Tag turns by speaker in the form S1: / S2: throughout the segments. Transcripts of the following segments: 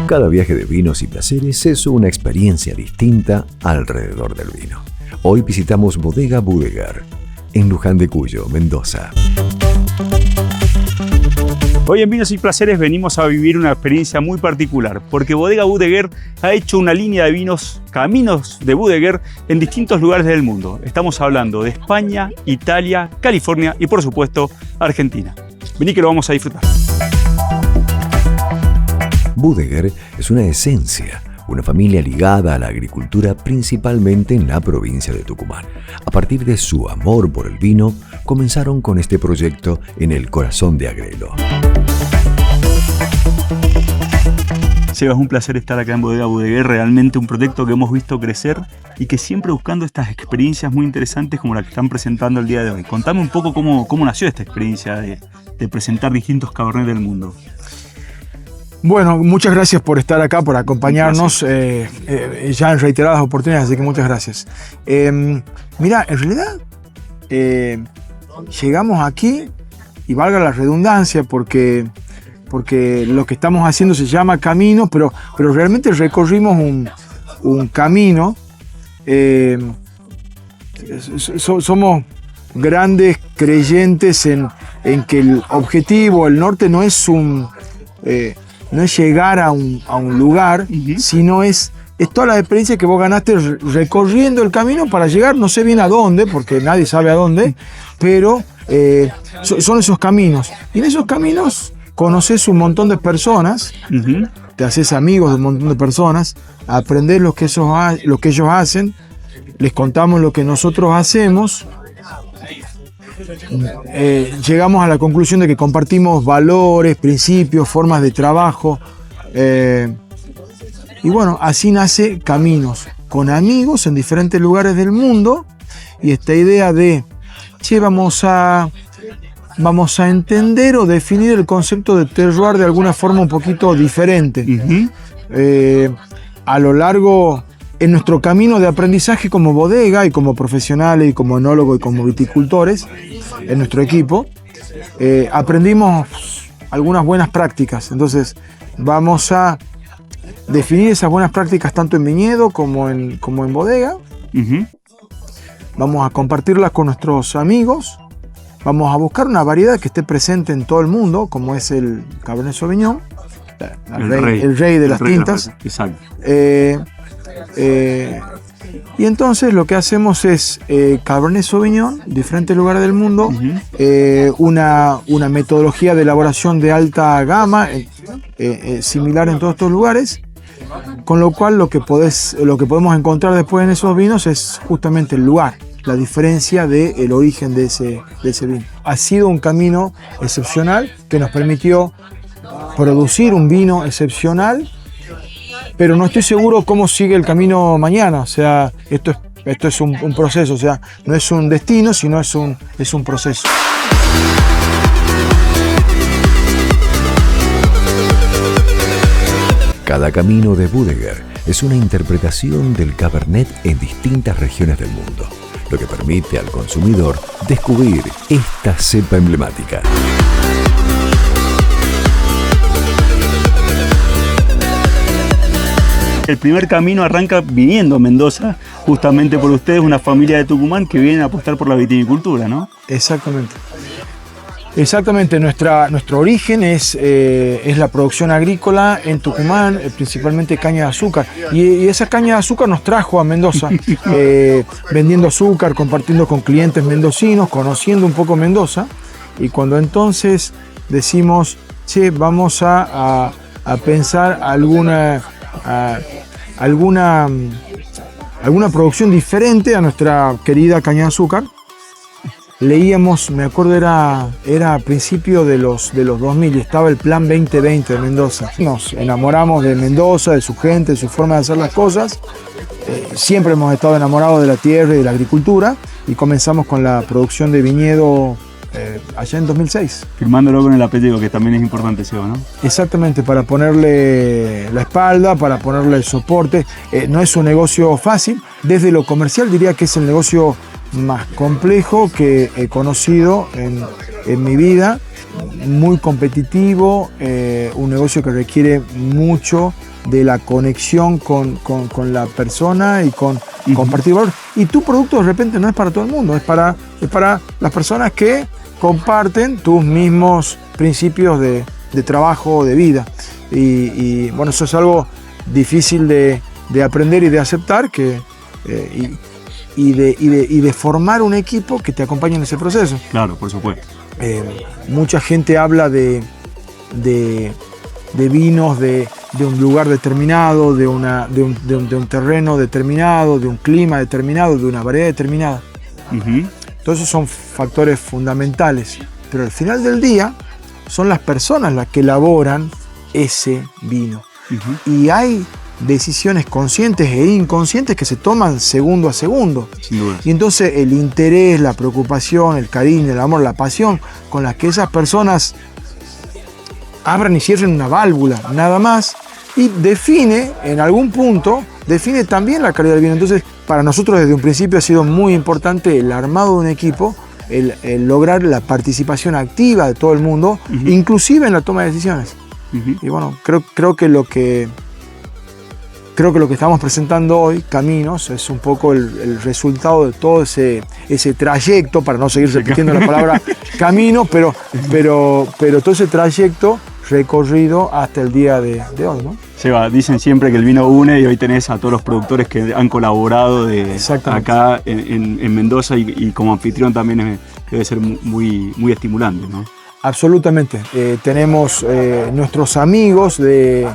S1: Cada viaje de vinos y placeres es una experiencia distinta alrededor del vino. Hoy visitamos Bodega Bodeguer, en Luján de Cuyo, Mendoza.
S2: Hoy en Vinos y Placeres venimos a vivir una experiencia muy particular, porque Bodega Bodeguer ha hecho una línea de vinos, Caminos de Bodeguer, en distintos lugares del mundo. Estamos hablando de España, Italia, California y, por supuesto, Argentina. Vení que lo vamos a disfrutar.
S1: Bodeguer es una esencia, una familia ligada a la agricultura principalmente en la provincia de Tucumán. A partir de su amor por el vino, comenzaron con este proyecto en el corazón de Agrelo.
S2: Seba, es un placer estar acá en Bodega Bodeguer, realmente un proyecto que hemos visto crecer y que siempre buscando estas experiencias muy interesantes como la que están presentando el día de hoy. Contame un poco cómo nació esta experiencia de presentar distintos Cabernet del mundo.
S3: Bueno, muchas gracias por estar acá, por acompañarnos ya en reiteradas oportunidades, así que muchas gracias. Mira, en realidad llegamos aquí, y valga la redundancia, porque lo que estamos haciendo se llama camino, pero realmente recorrimos un camino. Somos grandes creyentes en que el objetivo, el norte, no es llegar a un lugar, sino es toda la experiencia que vos ganaste recorriendo el camino para llegar, no sé bien a dónde, porque nadie sabe a dónde, pero son esos caminos. Y en esos caminos conoces un montón de personas, te haces amigos de un montón de personas, aprendés lo que ellos hacen, les contamos lo que nosotros hacemos. Llegamos a la conclusión de que compartimos valores, principios, formas de trabajo, y bueno, así nace Caminos, con amigos en diferentes lugares del mundo, y esta idea de, vamos a entender o definir el concepto de terroir de alguna forma un poquito diferente. A lo largo, en nuestro camino de aprendizaje como bodega y como profesionales y como enólogos y como viticultores, en nuestro equipo, aprendimos algunas buenas prácticas. Entonces vamos a definir esas buenas prácticas tanto en viñedo como en bodega. Vamos a compartirlas con nuestros amigos. Vamos a buscar una variedad que esté presente en todo el mundo, como es el Cabernet Sauvignon, el rey de las tintas.
S2: Exacto.
S3: Y entonces lo que hacemos es Cabernet Sauvignon, diferentes lugares del mundo, una metodología de elaboración de alta gama, similar en todos estos lugares, con lo cual lo que podemos encontrar después en esos vinos es justamente el lugar, la diferencia del origen de ese vino. Ha sido un camino excepcional que nos permitió producir un vino excepcional, pero no estoy seguro cómo sigue el camino mañana. O sea, esto es un proceso, o sea, no es un destino, sino es un proceso.
S1: Cada camino de Bodeguer es una interpretación del Cabernet en distintas regiones del mundo, lo que permite al consumidor descubrir esta cepa emblemática.
S2: El primer camino arranca viniendo a Mendoza, justamente por ustedes, una familia de Tucumán que vienen a apostar por la viticultura, ¿no?
S3: Exactamente. Nuestro origen es la producción agrícola en Tucumán, principalmente caña de azúcar. Y esa caña de azúcar nos trajo a Mendoza, vendiendo azúcar, compartiendo con clientes mendocinos, conociendo un poco Mendoza. Y cuando entonces decimos, vamos a pensar alguna producción diferente a nuestra querida caña de azúcar, leíamos, me acuerdo era a principios de los 2000 y estaba el Plan 2020 de Mendoza. Nos enamoramos de Mendoza, de su gente, de su forma de hacer las cosas. Siempre hemos estado enamorados de la tierra y de la agricultura y comenzamos con la producción de viñedo allá en 2006.
S2: Firmándolo con el apellido, que también es importante, Seba, ¿no?
S3: Exactamente, para ponerle la espalda, para ponerle el soporte. No es un negocio fácil. Desde lo comercial diría que es el negocio más complejo que he conocido en mi vida. muy competitivo, un negocio que requiere mucho de la conexión con la persona y con compartir valor. Y tu producto de repente no es para todo el mundo, es para las personas que comparten tus mismos principios de trabajo, de vida. Y bueno, eso es algo difícil de aprender y de aceptar, y de formar un equipo que te acompañe en ese proceso.
S2: Claro, por supuesto.
S3: Mucha gente habla de vinos de un lugar determinado, de un terreno determinado, de un clima determinado, de una variedad determinada. Todos esos son factores fundamentales, pero al final del día son las personas las que elaboran ese vino. Y hay decisiones conscientes e inconscientes que se toman segundo a segundo.
S2: Sin duda.
S3: Y entonces el interés, la preocupación, el cariño, el amor, la pasión con las que esas personas abran y cierren una válvula, nada más, y define, en algún punto, define también la calidad del vino. Entonces, para nosotros desde un principio ha sido muy importante el armado de un equipo, el lograr la participación activa de todo el mundo, inclusive en la toma de decisiones. Y bueno, creo que lo que estamos presentando hoy, Caminos, es un poco el resultado de todo ese trayecto, para no seguir repitiendo la palabra camino, pero todo ese trayecto recorrido hasta el día de hoy, ¿no?
S2: Seba, dicen siempre que el vino une, y hoy tenés a todos los productores que han colaborado acá en Mendoza, y como anfitrión también debe ser muy, muy estimulante, ¿no?
S3: Absolutamente. Tenemos nuestros amigos de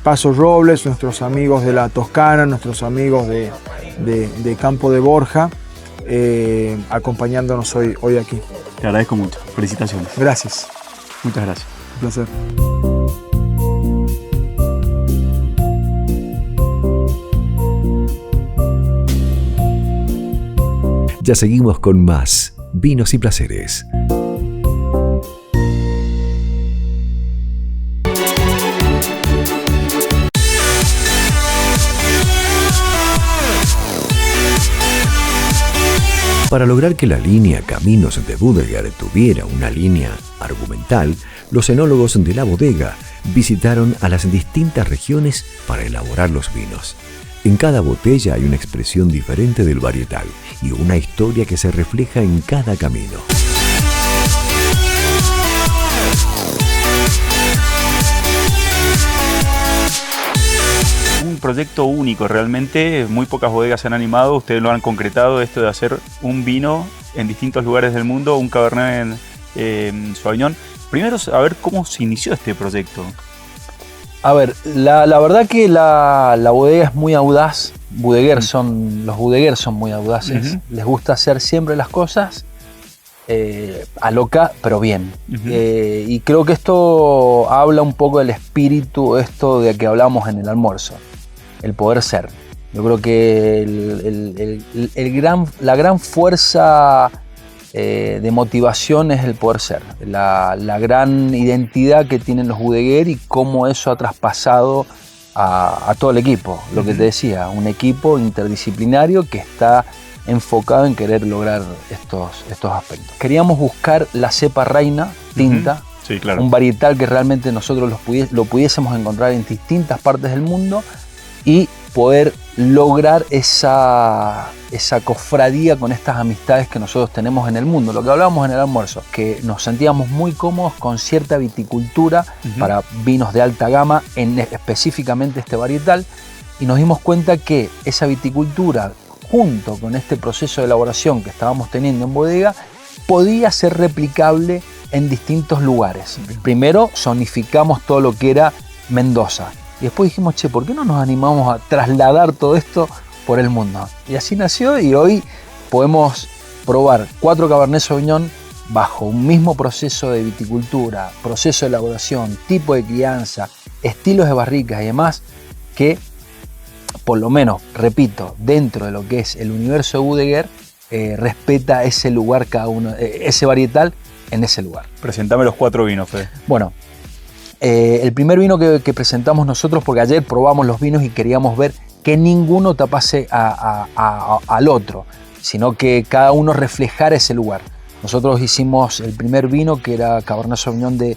S3: Paso Robles, nuestros amigos de la Toscana, nuestros amigos de Campo de Borja, acompañándonos hoy aquí.
S2: Te agradezco mucho. Felicitaciones.
S3: Gracias.
S2: Muchas gracias.
S3: Un placer.
S1: Ya seguimos con más Vinos y Placeres. Para lograr que la línea Caminos de Bodeguer tuviera una línea argumental, los enólogos de la bodega visitaron a las distintas regiones para elaborar los vinos. En cada botella hay una expresión diferente del varietal y una historia que se refleja en cada camino.
S2: Un proyecto único realmente, muy pocas bodegas se han animado, ustedes lo han concretado, esto de hacer un vino en distintos lugares del mundo, un Cabernet Sauvignon. Primero, a ver cómo se inició este proyecto.
S4: A ver, la verdad que la bodega es muy audaz. Los Bodeguer son muy audaces. Les gusta hacer siempre las cosas a loca, pero bien. Y creo que esto habla un poco del espíritu, esto de que hablamos en el almuerzo, el poder ser. Yo creo que la gran fuerza de motivación es el poder ser, la gran identidad que tienen los Bodeguer y cómo eso ha traspasado a todo el equipo. Lo que te decía, un equipo interdisciplinario que está enfocado en querer lograr estos aspectos. Queríamos buscar la cepa reina, tinta,
S2: sí, claro.
S4: Un varietal que realmente nosotros lo pudiésemos encontrar en distintas partes del mundo y poder lograr esa cofradía con estas amistades que nosotros tenemos en el mundo. Lo que hablábamos en el almuerzo, que nos sentíamos muy cómodos con cierta viticultura para vinos de alta gama, específicamente este varietal, y nos dimos cuenta que esa viticultura, junto con este proceso de elaboración que estábamos teniendo en bodega, podía ser replicable en distintos lugares. Primero zonificamos todo lo que era Mendoza. Y después dijimos, ¿por qué no nos animamos a trasladar todo esto por el mundo? Y así nació, y hoy podemos probar 4 Cabernet Sauvignon bajo un mismo proceso de viticultura, proceso de elaboración, tipo de crianza, estilos de barricas y demás, que por lo menos, repito, dentro de lo que es el universo de Bodeguer, respeta ese lugar cada uno, ese varietal en ese lugar.
S2: Presentame los 4 vinos, Fede.
S4: Bueno, el primer vino que presentamos nosotros, porque ayer probamos los vinos y queríamos ver que ninguno tapase al otro, sino que cada uno reflejara ese lugar. Nosotros hicimos el primer vino, que era Cabernet Sauvignon de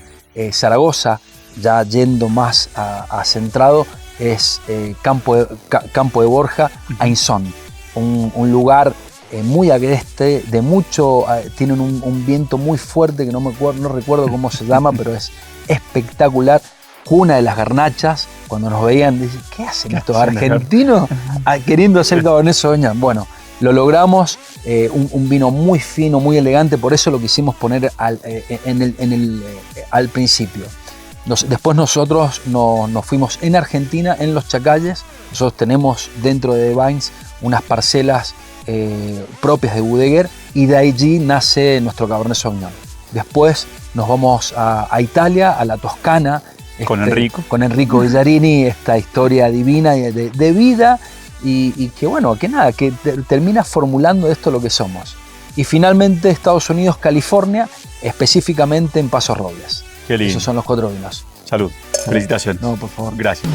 S4: Zaragoza, ya yendo más a centrado, es Campo de Borja, Ainson, un lugar muy agreste, tienen un viento muy fuerte que no recuerdo cómo se llama, pero es espectacular. Cuna de las garnachas. Cuando nos veían, dicen, ¿qué hacen estos argentinos queriendo hacer Cabernet Sauvignon? Bueno, lo logramos, un vino muy fino, muy elegante, por eso lo quisimos poner al principio. Después nosotros nos fuimos en Argentina, en Los Chacalles. Nosotros tenemos dentro de Vines unas parcelas propias de Bodeguer, y de allí nace nuestro Cabernet Sauvignon. Después nos vamos a Italia, a la Toscana,
S2: con
S4: Enrico Villarini, esta historia divina de vida, y que termina formulando esto lo que somos. Y finalmente Estados Unidos, California, específicamente en Paso Robles.
S2: Qué lindo.
S4: Esos son los 4 vinos.
S2: Salud. Felicitaciones.
S4: No, por favor.
S2: Gracias.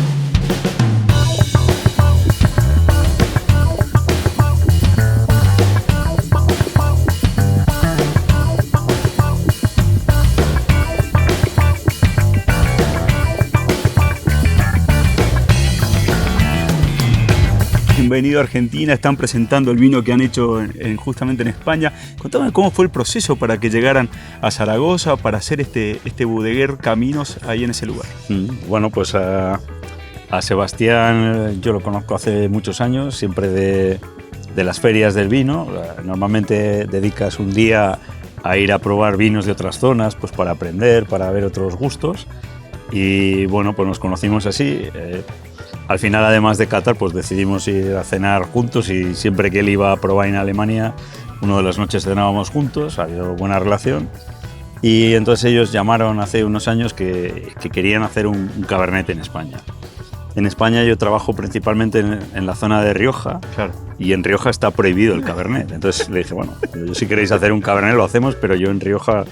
S2: Bienvenido a Argentina, están presentando el vino que han hecho justamente en España. Contame cómo fue el proceso para que llegaran a Zaragoza para hacer este Bodeguer Caminos ahí en ese lugar.
S5: Bueno, pues a Sebastián yo lo conozco hace muchos años, siempre de las ferias del vino. Normalmente dedicas un día a ir a probar vinos de otras zonas, pues para aprender, para ver otros gustos. Y bueno, pues nos conocimos así. Al final, además de catar, pues decidimos ir a cenar juntos, y siempre que él iba a probar en Alemania, una de las noches cenábamos juntos, había buena relación. Y entonces ellos llamaron hace unos años que querían hacer un Cabernet en España. En España yo trabajo principalmente en la zona de Rioja,
S2: claro,
S5: y en Rioja está prohibido el Cabernet. Entonces le dije, bueno, si queréis hacer un Cabernet lo hacemos, pero yo en Rioja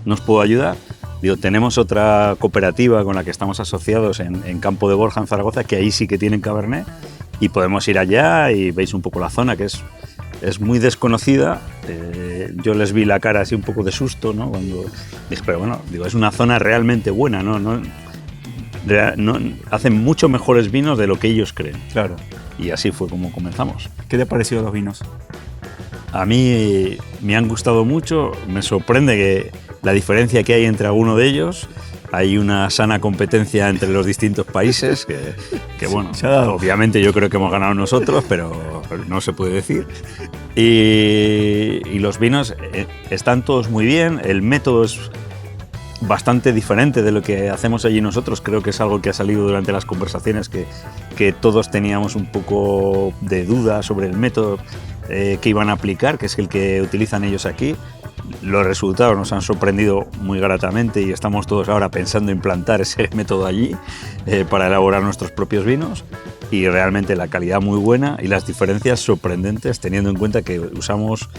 S5: no os puedo ayudar. Digo, tenemos otra cooperativa con la que estamos asociados en Campo de Borja, en Zaragoza, que ahí sí que tienen Cabernet, y podemos ir allá y veis un poco la zona, que es muy desconocida. Yo les vi la cara así un poco de susto, ¿no? Cuando dije, pero bueno, digo, es una zona realmente buena, ¿no? Hacen mucho mejores vinos de lo que ellos creen.
S2: Claro.
S5: Y así fue como comenzamos.
S2: ¿Qué te ha parecido los vinos?
S5: A mí me han gustado mucho, me sorprende que la diferencia que hay entre alguno de ellos. Hay una sana competencia entre los distintos países, que bueno, obviamente yo creo que hemos ganado nosotros, pero no se puede decir. Y los vinos están todos muy bien, el método es bastante diferente de lo que hacemos allí nosotros. Creo que es algo que ha salido durante las conversaciones, que todos teníamos un poco de duda sobre el método que iban a aplicar, que es el que utilizan ellos aquí. Los resultados nos han sorprendido muy gratamente y estamos todos ahora pensando en implantar ese método allí para elaborar nuestros propios vinos, y realmente la calidad muy buena y las diferencias sorprendentes, teniendo en cuenta que usamos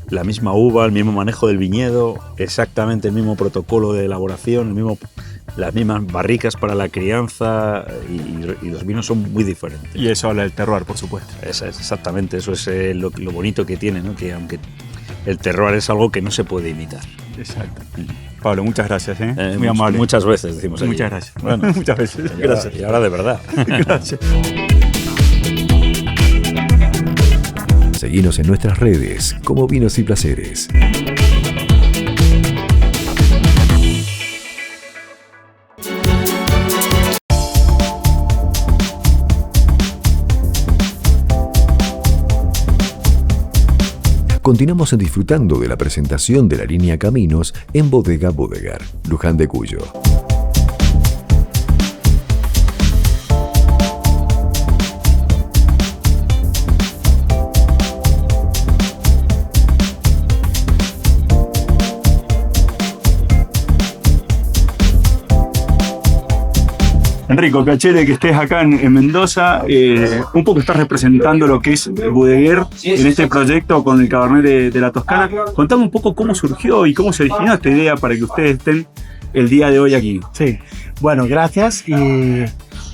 S5: la misma uva, el mismo manejo del viñedo, exactamente el mismo protocolo de elaboración, las mismas barricas para la crianza, y los vinos son muy diferentes.
S2: Y eso habla del terroir, por supuesto.
S5: Exactamente, eso es lo bonito que tiene, ¿no? Que aunque el terroir es algo que no se puede imitar.
S2: Exacto. Pablo, muchas gracias. Muy amable.
S5: Muchas veces decimos aquí.
S2: Muchas gracias.
S5: Bueno,
S2: muchas veces. Gracias.
S5: Y ahora de verdad.
S2: Gracias.
S1: Seguinos en nuestras redes como Vinos y Placeres. Continuamos disfrutando de la presentación de la línea Caminos en Bodega Bodegar, Luján de Cuyo.
S2: Enrico, qué chévere que estés acá en Mendoza. Un poco estás representando lo que es Bodeguer en este proyecto con el Cabernet de la Toscana. Contame un poco cómo surgió y cómo se originó esta idea para que ustedes estén el día de hoy aquí.
S6: Sí, bueno, gracias. Y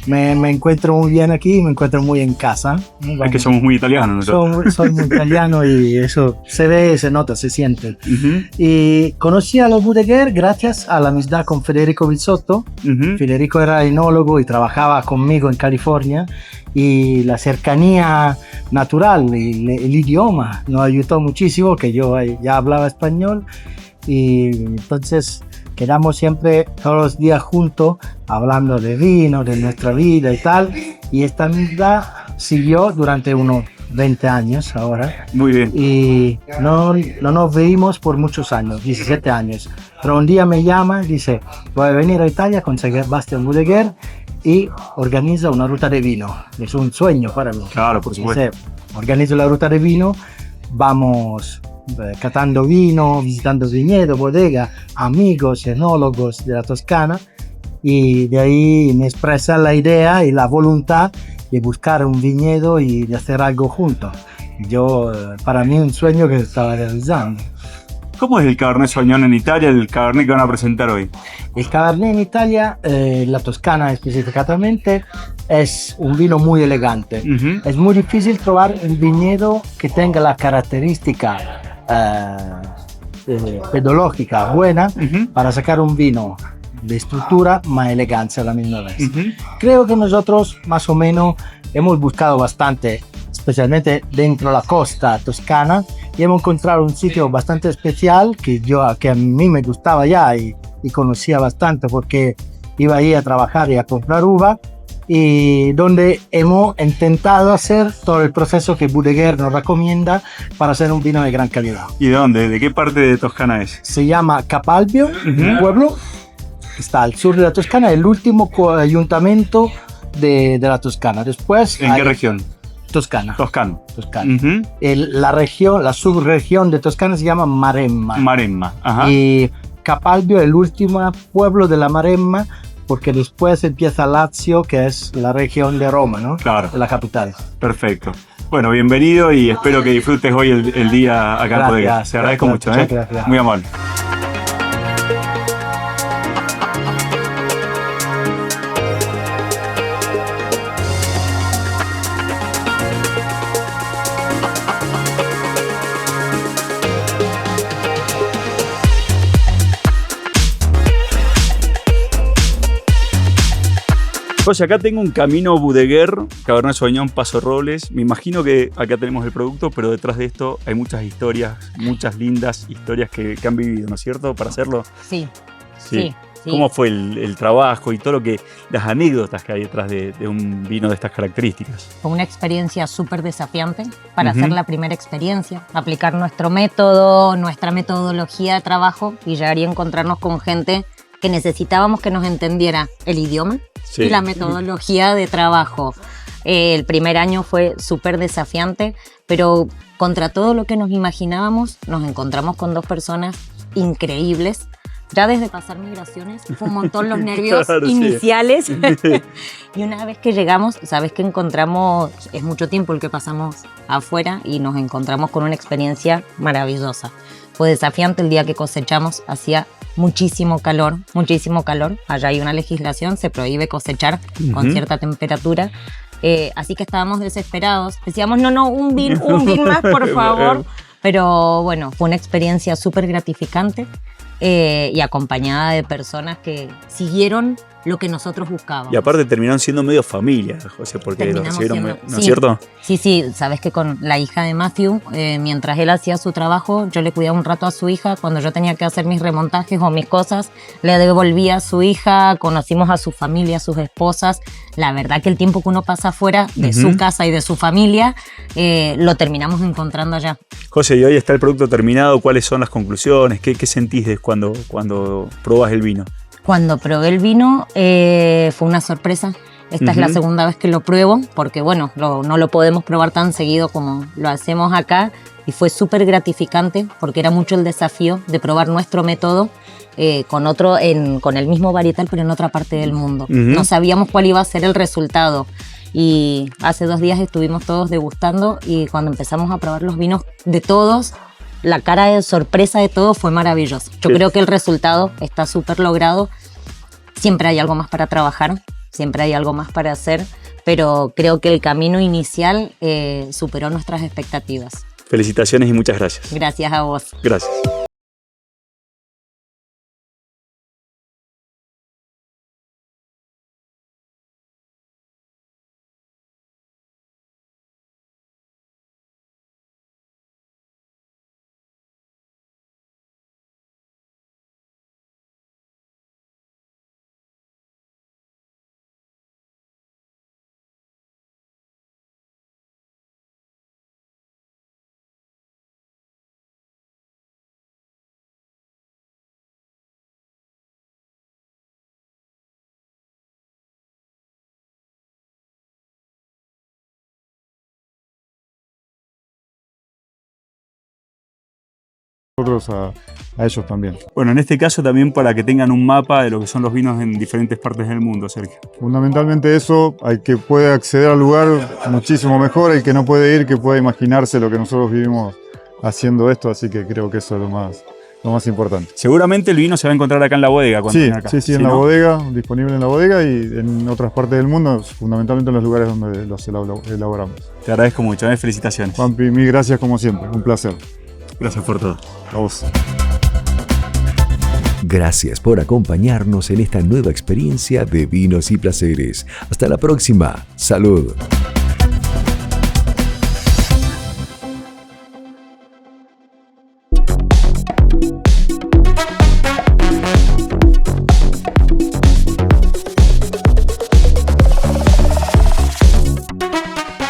S6: me encuentro muy bien aquí, me encuentro muy en casa.
S2: Es que somos muy italianos.
S6: Soy muy italiano y eso se ve, se nota, se siente. Y conocí a los Budeguer gracias a la amistad con Federico Vizzotto. Federico era enólogo y trabajaba conmigo en California, y la cercanía natural y el idioma nos ayudó muchísimo, que yo ya hablaba español, y entonces quedamos siempre todos los días juntos hablando de vino, de nuestra vida y tal, y esta amistad siguió durante unos 20 años ahora.
S2: Muy bien.
S6: Y no nos veíamos por muchos años, 17 años. Pero un día me llama y dice, voy a venir a Italia con Sebastián Budeguer y organiza una ruta de vino. Es un sueño para mí.
S2: Claro, por supuesto.
S6: Dice, organizo la ruta de vino, vamos catando vino, visitando viñedo, bodega, amigos, enólogos de la Toscana, y de ahí me expresa la idea y la voluntad de buscar un viñedo y de hacer algo juntos. Yo, para mí, un sueño que estaba realizando.
S2: ¿Cómo es el Cabernet Sauvignon en Italia, el Cabernet que van a presentar hoy?
S6: El Cabernet en Italia, la Toscana específicamente, es un vino muy elegante. Es muy difícil trobar un viñedo que tenga la característica pedológica buena para sacar un vino de estructura más elegancia a la misma vez. Creo que nosotros más o menos hemos buscado bastante, especialmente dentro de la costa toscana, y hemos encontrado un sitio bastante especial que a mí me gustaba ya y conocía bastante porque iba ahí a trabajar y a comprar uva, y donde hemos intentado hacer todo el proceso que Budeguer nos recomienda para hacer un vino de gran calidad.
S2: ¿Y de dónde? ¿De qué parte de Toscana es?
S6: Se llama Capalbio, un pueblo que está al sur de la Toscana, el último ayuntamiento de la Toscana. Después,
S2: ¿en qué región?
S6: Toscana.
S2: Toscano.
S6: La subregión de Toscana se llama Maremma.
S2: Maremma, ajá.
S6: Y Capalbio es el último pueblo de la Maremma, porque después empieza Lazio, que es la región de Roma, ¿no?
S2: Claro.
S6: La capital.
S2: Perfecto. Bueno, bienvenido y espero que disfrutes hoy el día acá en Bodega. Te agradezco mucho, ¿eh?
S6: Gracias.
S2: Muy amable. José, acá tengo un camino Budeguer, Cabernet Sauvignon, Paso Robles. Me imagino que acá tenemos el producto, pero detrás de esto hay muchas historias, muchas lindas historias que han vivido, ¿no es cierto? Para hacerlo.
S7: Sí.
S2: ¿Cómo fue el trabajo y todo las anécdotas que hay detrás de un vino de estas características?
S7: Fue una experiencia súper desafiante para hacer la primera experiencia, aplicar nuestro método, nuestra metodología de trabajo y llegar y encontrarnos con gente que necesitábamos que nos entendiera el idioma y la metodología de trabajo. El primer año fue súper desafiante, pero contra todo lo que nos imaginábamos, nos encontramos con dos personas increíbles. Ya desde pasar migraciones fue un montón los nervios iniciales. Y una vez que llegamos, sabes que encontramos, es mucho tiempo el que pasamos afuera y nos encontramos con una experiencia maravillosa. Fue desafiante el día que cosechamos, hacía muchísimo calor. Allá hay una legislación, se prohíbe cosechar con cierta temperatura. Así que estábamos desesperados. Decíamos, no, un vin más, por favor. Pero bueno, fue una experiencia súper gratificante y acompañada de personas que siguieron lo que nosotros buscábamos.
S2: Y aparte terminaron siendo medio familia, José, porque lo recibieron, ¿no es cierto?
S7: Sí, sabes que con la hija de Matthew, mientras él hacía su trabajo, yo le cuidaba un rato a su hija. Cuando yo tenía que hacer mis remontajes o mis cosas, le devolvía a su hija, conocimos a su familia, a sus esposas. La verdad que el tiempo que uno pasa afuera de su casa y de su familia, lo terminamos encontrando allá.
S2: José, y hoy está el producto terminado, ¿cuáles son las conclusiones? ¿Qué sentís cuando probas el vino?
S7: Cuando probé el vino fue una sorpresa. Esta es la segunda vez que lo pruebo, porque bueno, no lo podemos probar tan seguido como lo hacemos acá, y fue súper gratificante porque era mucho el desafío de probar nuestro método con el mismo varietal pero en otra parte del mundo. No sabíamos cuál iba a ser el resultado. Y hace 2 días estuvimos todos degustando, y cuando empezamos a probar los vinos de todos, la cara de sorpresa de todos fue maravillosa. Yo creo que el resultado está súper logrado. Siempre hay algo más para trabajar, siempre hay algo más para hacer, pero creo que el camino inicial superó nuestras expectativas.
S2: Felicitaciones y muchas gracias.
S7: Gracias a vos.
S2: Gracias.
S8: Nosotros a ellos también.
S2: Bueno, en este caso también para que tengan un mapa de lo que son los vinos en diferentes partes del mundo, Sergio.
S8: Fundamentalmente eso, al que puede acceder al lugar muchísimo mejor, el que no puede ir, que pueda imaginarse lo que nosotros vivimos haciendo esto, así que creo que eso es lo más importante.
S2: Seguramente el vino se va a encontrar acá en la bodega cuando venga acá.
S8: Sí, en la bodega, disponible en la bodega y en otras partes del mundo, fundamentalmente en los lugares donde los elaboramos.
S2: Te agradezco mucho, felicitaciones.
S8: Juanpi, mil gracias como siempre, un placer.
S2: Gracias por todo.
S8: A vos.
S1: Gracias por acompañarnos en esta nueva experiencia de Vinos y Placeres. Hasta la próxima. Salud.